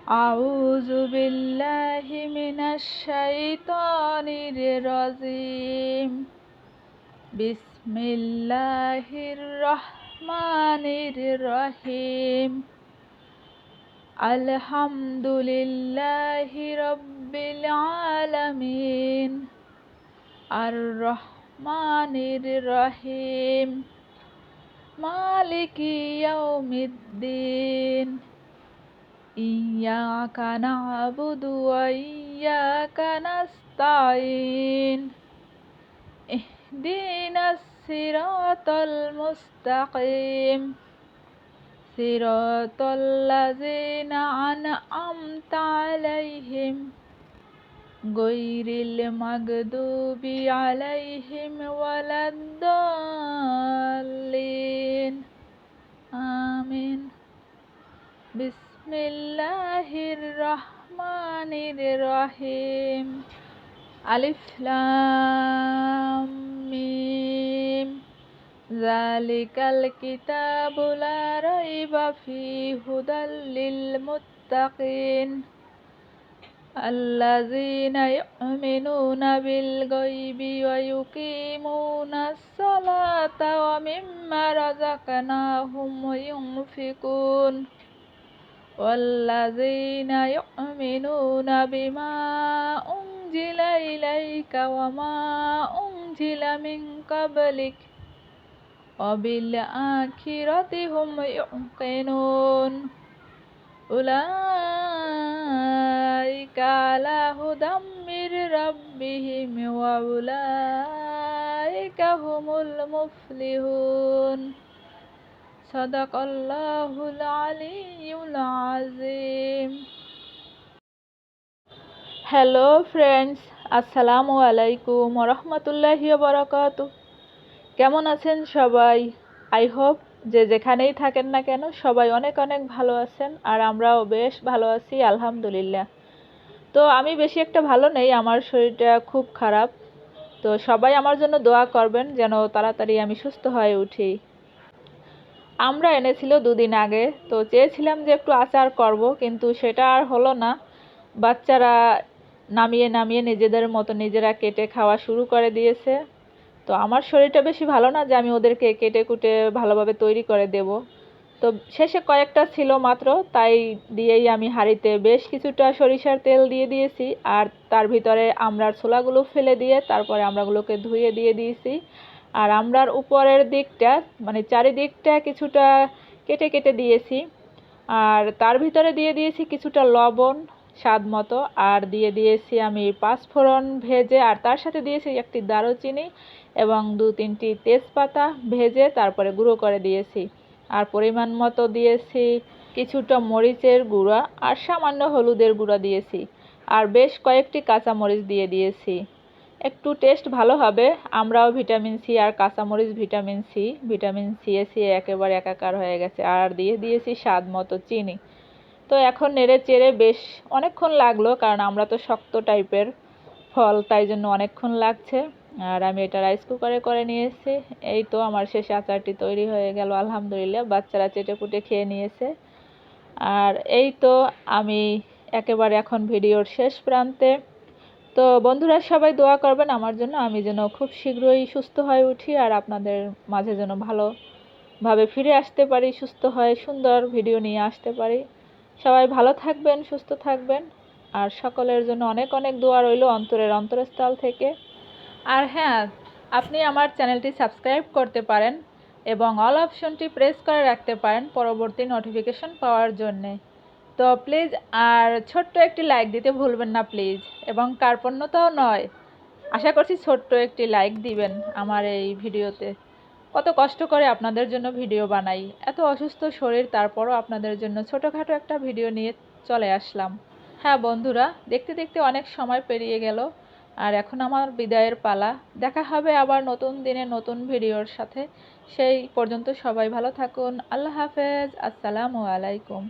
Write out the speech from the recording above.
আউযু বিল্লাহি মিনাশ শাইতানির রাজিম। বিসমিল্লাহির রহমানির রহিম। আলহামদুলিল্লাহি রাব্বিল আলামিন। আর রহমানির রহিম। মালিকি ইয়াউমিদ্দিন। ইয়াকা না'বুদু ওয়া ইয়াকা নাস্তাঈন। ইহদিনাস সিরাতাল মুস্তাকিম। সিরাতাল লাযিনা আন'আমতা আলাইহিম গায়রিল মাগদুবি আলাইহিম ওয়ালাদ-দাল্লিন। আমিন। বিসমিল্লাহির রহমানির রহিম। আলিফ লাম মিম। যালিকাল কিতাবু লা রাইবা ফীহি হুদাল লিল মুত্তাকিন আল্লাযীনা ইউমিনুনা বিল গায়বি ওয়া ইউকিমুনাস সালাতা ওয়া মিম্মা রাযাকনাহুম ইউনফিকুন ওয়াল্লাযীনা ইউমিনুনা বিমা উনজিলা ইলাইকা ওয়া মা উনজিলা মিন ক্বাবলিক ওয়া বিল আখিরাতি হুম ইউকিনুন। উলাইকা আলা হুদাম মির রাব্বিহিম ওয়া উলাইকা হুমুল মুফলিহুন। সাদাকাল্লাহুল আলিয়্যুল আযীম। হ্যালো ফ্রেন্ডস, আসসালামু আলাইকুম ওয়া রাহমাতুল্লাহি ওয়া বারাকাতুহু। কেমন আছেন সবাই? আই হোপ যে যেখানেই থাকেন না কেন সবাই অনেক অনেক ভালো আছেন, আর আমরাও বেশ ভালো আছি আলহামদুলিল্লাহ। তো আমি বেশি একটা ভালো নেই, আমার শরীরটা খুব খারাপ। তো সবাই আমার জন্য দোয়া করবেন যেন তাড়াতাড়ি আমি সুস্থ হয়ে উঠি। আমরা এনেছিল দুদিন আগে, তো চেয়েছিলাম যে একটু আচার করব, কিন্তু সেটা আর হলো না। বাচ্চারা নামিয়ে নামিয়ে নিজেদের মতো নিজেরা কেটে খাওয়া শুরু করে দিয়েছে। তো আমার শরীরটা বেশি ভালো না যে আমি ওদেরকে কেটে কুটে ভালোভাবে তৈরি করে দেব। তো শেষে কয়েকটা ছিল মাত্র, তাই দিয়েই আমি হাঁড়িতে বেশ কিছুটা সরিষার তেল দিয়ে দিয়েছি, আর তার ভিতরে আমড়ার ছোলাগুলো ফেলে দিয়ে তারপরে আমড়াগুলোকে ধুয়ে দিয়ে দিয়েছি। আর আমড়ার উপরের দিকটা মানে চারিদিকটা কিছুটা কেটে কেটে দিয়েছি, আর তার ভিতরে দিয়ে দিয়েছি কিছুটা লবণ স্বাদ মতো, আর দিয়ে দিয়েছি আমি পাঁচফোড়ন ভেজে, আর তার সাথে দিয়েছি একটি দারুচিনি এবং 2-3টি তেজপাতা ভেজে তারপরে গুঁড়ো করে দিয়েছি। আর পরিমাণ মতো দিয়েছি কিছুটা মরিচের গুঁড়া, আর সামান্য হলুদের গুঁড়া দিয়েছি, আর বেশ কয়েকটি কাঁচামরিচ দিয়ে দিয়েছি। একটু টেস্ট ভালো হবে। আমরাও ভিটামিন সি আর কাঁচামরিচ ভিটামিন সি একেবারে একাকার হয়ে গেছে। আর দিয়ে দিয়েছি স্বাদ মতো চিনি। তো এখন নেড়ে চেড়ে বেশ অনেকক্ষণ লাগলো, কারণ আমরা তো শক্ত টাইপের ফল, তাই জন্য অনেকক্ষণ লাগছে। আর আমি এটা রাইস কুকারে করে নিয়েছি। এই তো আমার শেষে আচারটি তৈরি হয়ে গেল আলহামদুলিল্লাহ। বাচ্চারা চেটেপুটে খেয়ে নিয়েছে। আর এই তো আমি একেবারে এখন ভিডিওর শেষ প্রান্তে। তো বন্ধুরা সবাই দোয়া করবেন আমার জন্য, আমি যেন খুব শীঘ্রই সুস্থ হয়ে উঠি আর আপনাদের মাঝে যেন ভালোভাবে ফিরে আসতে পারি, সুস্থ হয়ে সুন্দর ভিডিও নিয়ে আসতে পারি। সবাই ভালো থাকবেন, সুস্থ থাকবেন, আর সকলের জন্য অনেক অনেক দোয়া রইল অন্তরের অন্তরস্থল থেকে। আর হ্যাঁ, আপনি আমার চ্যানেলটি সাবস্ক্রাইব করতে পারেন এবং অল অপশনটি প্রেস করে রাখতে পারেন পরবর্তী নোটিফিকেশন পাওয়ার জন্যে। তো প্লিজ আর ছোট্ট একটি লাইক দিতে ভুলবেন না প্লিজ, এবং কার্পণ্যতাও নয়, আশা করছি ছোট্ট একটি লাইক দিবেন আমার এই ভিডিওতে। কত কষ্ট করে আপনাদের জন্য ভিডিও বানাই, এত অসুস্থ শরীর, তারপরও আপনাদের জন্য ছোটোখাটো একটা ভিডিও নিয়ে চলে আসলাম। হ্যাঁ বন্ধুরা, দেখতে দেখতে অনেক সময় পেরিয়ে গেল, আর এখন আমার বিদায়ের পালা। দেখা হবে আবার নতুন দিনে নতুন ভিডিওর সাথে। সেই পর্যন্ত সবাই ভালো থাকুন। আল্লাহ হাফেজ। আসসালামু আলাইকুম।